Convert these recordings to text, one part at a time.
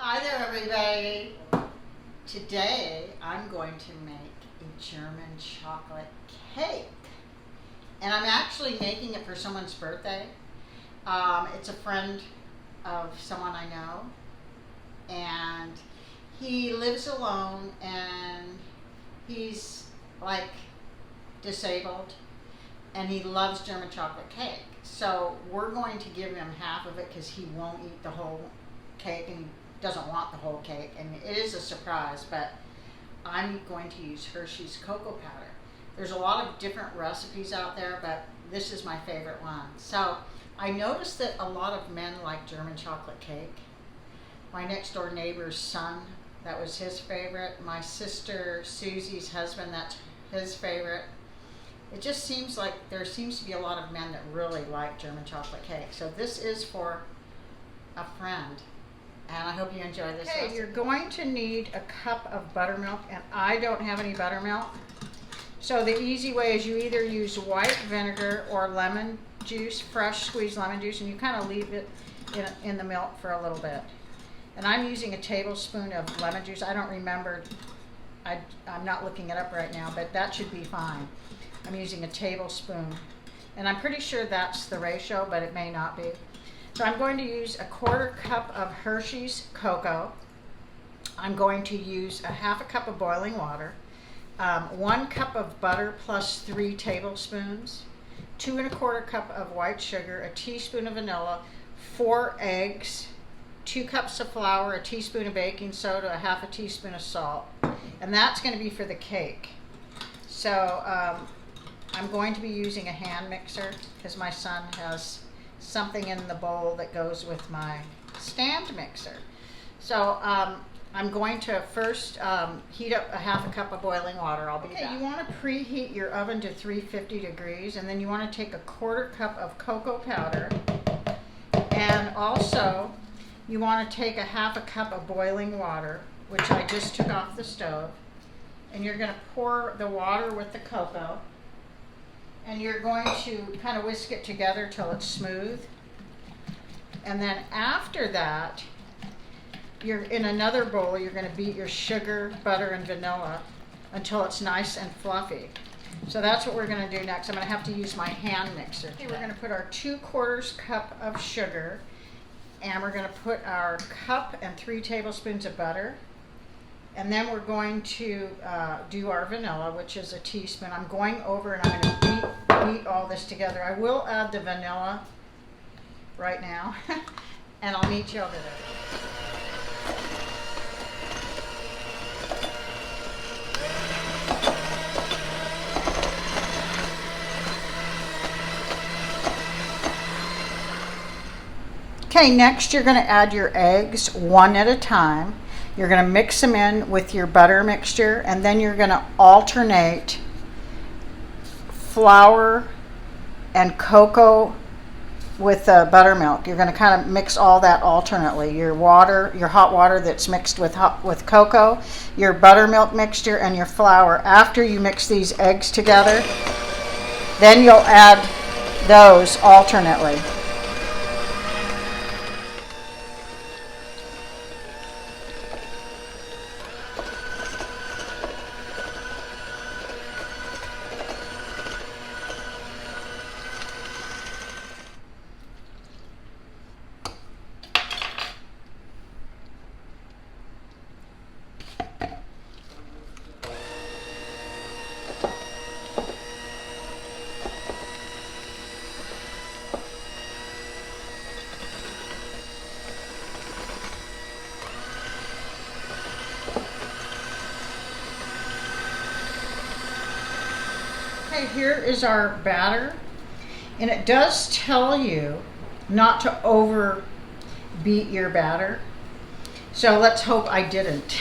Hi there, everybody. Today I'm going to make a German chocolate cake, and I'm actually making it for someone's birthday. It's a friend of someone I know, and he lives alone, and he's like disabled, and he loves German chocolate cake. So we're going to give him half of it because he won't eat the whole cake, and he doesn't want the whole cake, and it is a surprise, but I'm going to use Hershey's cocoa powder. There's a lot of different recipes out there, but this is my favorite one. So I noticed that a lot of men like German chocolate cake. My next door neighbor's son, that was his favorite. My sister Susie's husband, that's his favorite. It just seems like there seems to be a lot of men that really like German chocolate cake. So this is for a friend, and I hope you enjoy this. Okay, you're going to need a cup of buttermilk, and I don't have any buttermilk. So the easy way is you either use white vinegar or lemon juice, fresh squeezed lemon juice, and you kind of leave it in the milk for a little bit. And I'm using a tablespoon of lemon juice. I don't remember, I'm not looking it up right now, but that should be fine. I'm using a tablespoon, and I'm pretty sure that's the ratio, but it may not be. So I'm going to use a 1/4 cup of Hershey's cocoa. I'm going to use a 1/2 cup of boiling water, 1 cup of butter plus 3 tablespoons, 2 1/4 cup of white sugar, a teaspoon of vanilla, 4 eggs, 2 cups of flour, a teaspoon of baking soda, a 1/2 teaspoon of salt. And that's going to be for the cake. So I'm going to be using a hand mixer because my son has something in the bowl that goes with my stand mixer. So I'm going to first heat up a 1/2 cup of boiling water. I'll be back. You want to preheat your oven to 350 degrees, and then you want to take a 1/4 cup of cocoa powder, and also you want to take a 1/2 cup of boiling water, which I just took off the stove, and you're going to pour the water with the cocoa, and you're going to kind of whisk it together till it's smooth. And then after that, you're in another bowl, you're going to beat your sugar, butter, and vanilla until it's nice and fluffy. So that's what we're going to do next. I'm going to have to use my hand mixer. Okay, we're going to put our 2/4 cup of sugar, and we're going to put our cup and 3 tablespoons of butter. And then we're going to do our vanilla, which is a teaspoon. I'm going over and I'm going to beat all this together. I will add the vanilla right now, and I'll meet you over there. Okay, next you're going to add your eggs one at a time. You're going to mix them in with your butter mixture, and then you're going to alternate flour and cocoa with buttermilk. You're going to kind of mix all that alternately. Your water, your hot water that's mixed with cocoa, your buttermilk mixture, and your flour. After you mix these eggs together, then you'll add those alternately. Okay, here is our batter, and it does tell you not to over beat your batter, so let's hope I didn't.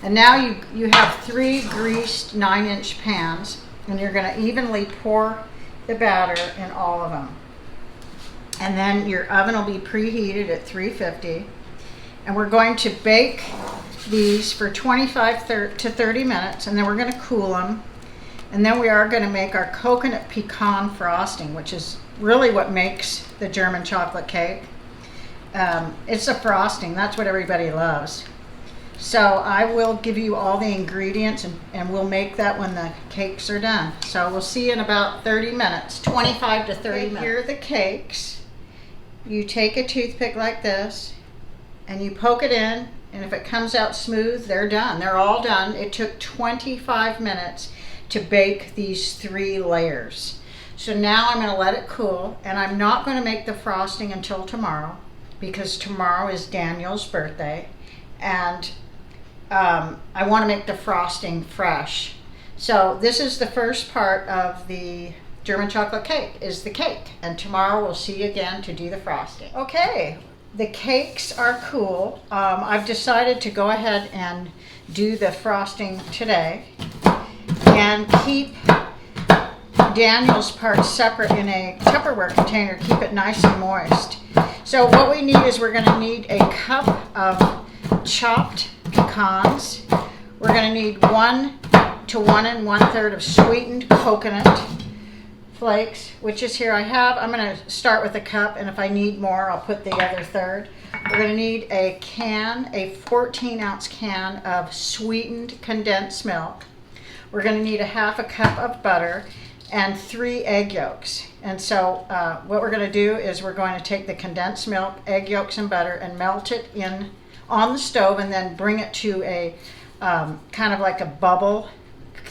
And now you have 3 greased 9-inch pans, and you're going to evenly pour the batter in all of them. And then your oven will be preheated at 350, and we're going to bake these for 25 to 30 minutes, and then we're going to cool them. And then we are going to make our coconut pecan frosting, which is really what makes the German chocolate cake. it's the frosting. That's what everybody loves. So I will give you all the ingredients, and we'll make that when the cakes are done. So we'll see you in about 30 minutes, 25 to 30 minutes. Here are the cakes. You take a toothpick like this, and you poke it in, and if it comes out smooth, they're done. They're all done. It took 25 minutes to bake these 3 layers. So now I'm going to let it cool, and I'm not going to make the frosting until tomorrow, because tomorrow is Daniel's birthday, and I want to make the frosting fresh. So this is the first part of the German chocolate cake, is the cake, and tomorrow we'll see you again to do the frosting. Okay, the cakes are cool. I've decided to go ahead and do the frosting today and keep Daniel's part separate in a Tupperware container, keep it nice and moist. So what we need is we're going to need a cup of chopped pecans. We're going to need 1 to 1 1/3 of sweetened coconut flakes, which is here. I'm going to start with a cup, and if I need more, I'll put the other third. We're going to need a 14-ounce can of sweetened condensed milk. We're going to need a 1/2 cup of butter and 3 egg yolks. And so what we're going to do is we're going to take the condensed milk, egg yolks, and butter and melt it in on the stove, and then bring it to a kind of like a bubble,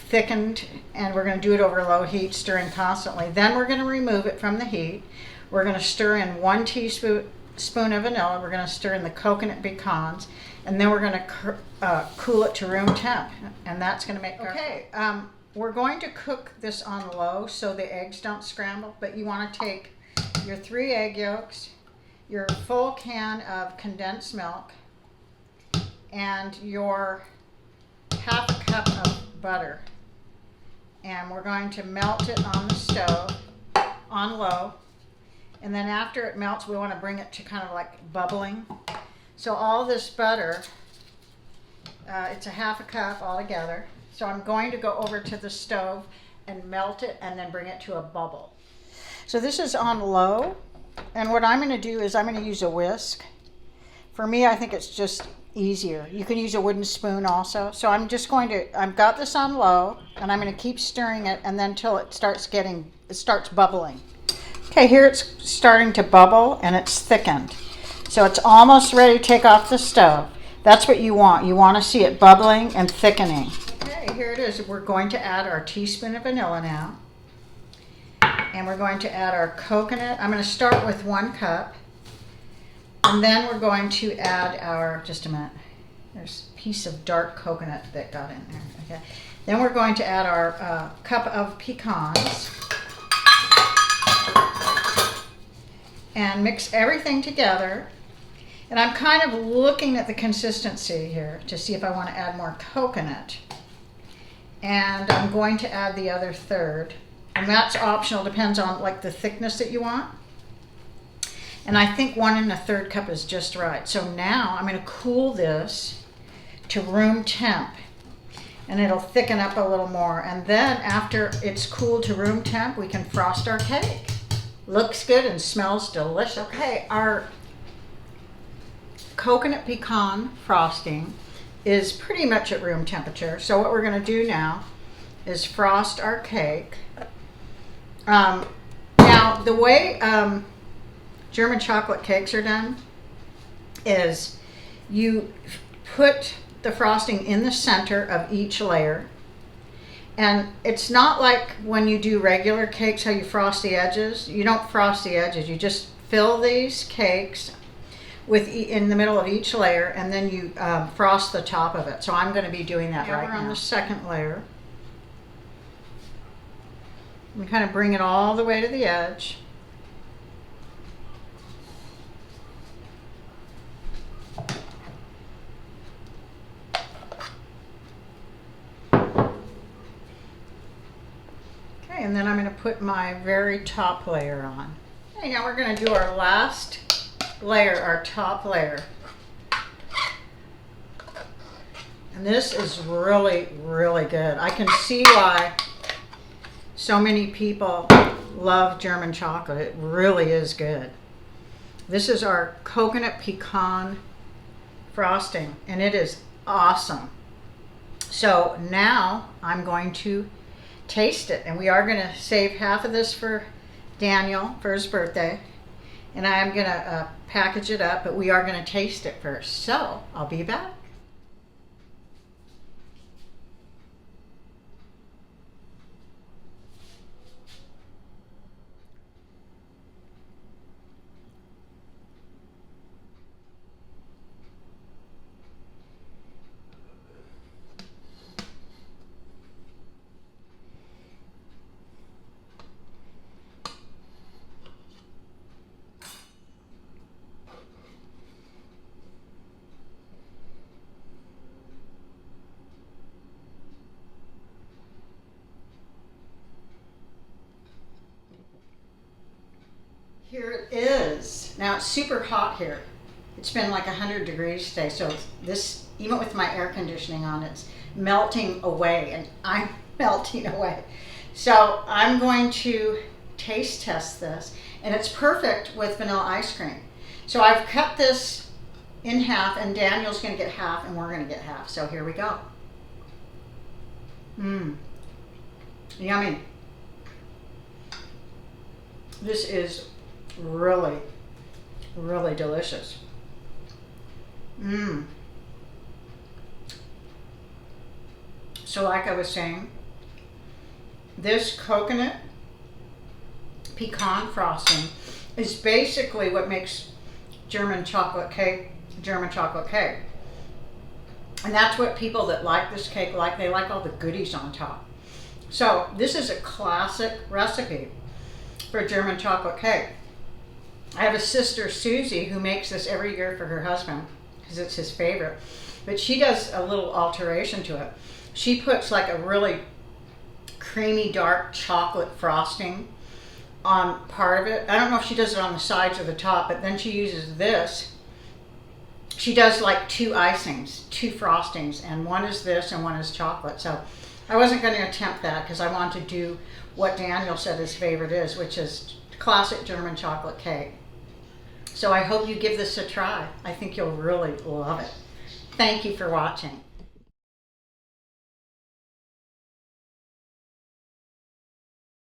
thickened, and we're going to do it over low heat, stirring constantly. Then we're going to remove it from the heat. We're going to stir in 1 teaspoon of vanilla. We're going to stir in the coconut pecans, and then we're going to cool it to room temp, and that's going to make we're going to cook this on low so the eggs don't scramble, but you want to take your 3 egg yolks, your full can of condensed milk, and your 1/2 cup of butter, and we're going to melt it on the stove on low, and then after it melts we want to bring it to kind of like bubbling. So all this butter, it's a 1/2 cup altogether. So I'm going to go over to the stove and melt it and then bring it to a bubble. So this is on low, and what I'm going to do is I'm going to use a whisk. For me, I think it's just easier. You can use a wooden spoon also. So I'm just going to, I've got this on low, and I'm going to keep stirring it and then until it starts bubbling. Okay, here it's starting to bubble and it's thickened. So it's almost ready to take off the stove. That's what you want. You want to see it bubbling and thickening. Okay, here it is. We're going to add our teaspoon of vanilla now. And we're going to add our coconut. I'm going to start with 1 cup. And then we're going to add our, just a minute, there's a piece of dark coconut that got in there. Okay. Then we're going to add our cup of pecans. And mix everything together. And I'm kind of looking at the consistency here to see if I want to add more coconut. And I'm going to add the other third. And that's optional, depends on like the thickness that you want. And I think 1 1/3 cup is just right. So now I'm going to cool this to room temp. And it'll thicken up a little more. And then after it's cooled to room temp, we can frost our cake. Looks good and smells delicious. Okay, our coconut pecan frosting is pretty much at room temperature. So what we're going to do now is frost our cake. Now the way German chocolate cakes are done is you put the frosting in the center of each layer, and it's not like when you do regular cakes how you frost the edges. You don't frost the edges, you just fill these cakes with in the middle of each layer, and then you frost the top of it. So I'm going to be doing that right now. We're on the second layer. We kind of bring it all the way to the edge. Okay, and then I'm going to put my very top layer on. Okay, now we're going to do our last layer, our top layer. And this is really, really good. I can see why so many people love German chocolate. It really is good. This is our coconut pecan frosting, and it is awesome. So now I'm going to taste it, and we are going to save half of this for Daniel for his birthday, and I'm going to package it up, but we are going to taste it first. So I'll be back. Here it is. Now it's super hot here. It's been like 100 degrees today, so this, even with my air conditioning on, it's melting away, and I'm melting away. So I'm going to taste test this, and it's perfect with vanilla ice cream. So I've cut this in half, and Daniel's going to get half, and we're going to get half. So here we go. Yummy. This is really, really delicious. So like I was saying, this coconut pecan frosting is basically what makes German chocolate cake. And that's what people that like this cake like. They like all the goodies on top. So this is a classic recipe for German chocolate cake. I have a sister, Susie, who makes this every year for her husband because it's his favorite. But she does a little alteration to it. She puts like a really creamy dark chocolate frosting on part of it. I don't know if she does it on the sides or the top, but then she uses this. She does like two icings, two frostings, and one is this and one is chocolate. So I wasn't going to attempt that because I want to do what Daniel said his favorite is, which is classic German chocolate cake. So I hope you give this a try. I think you'll really love it. Thank you for watching.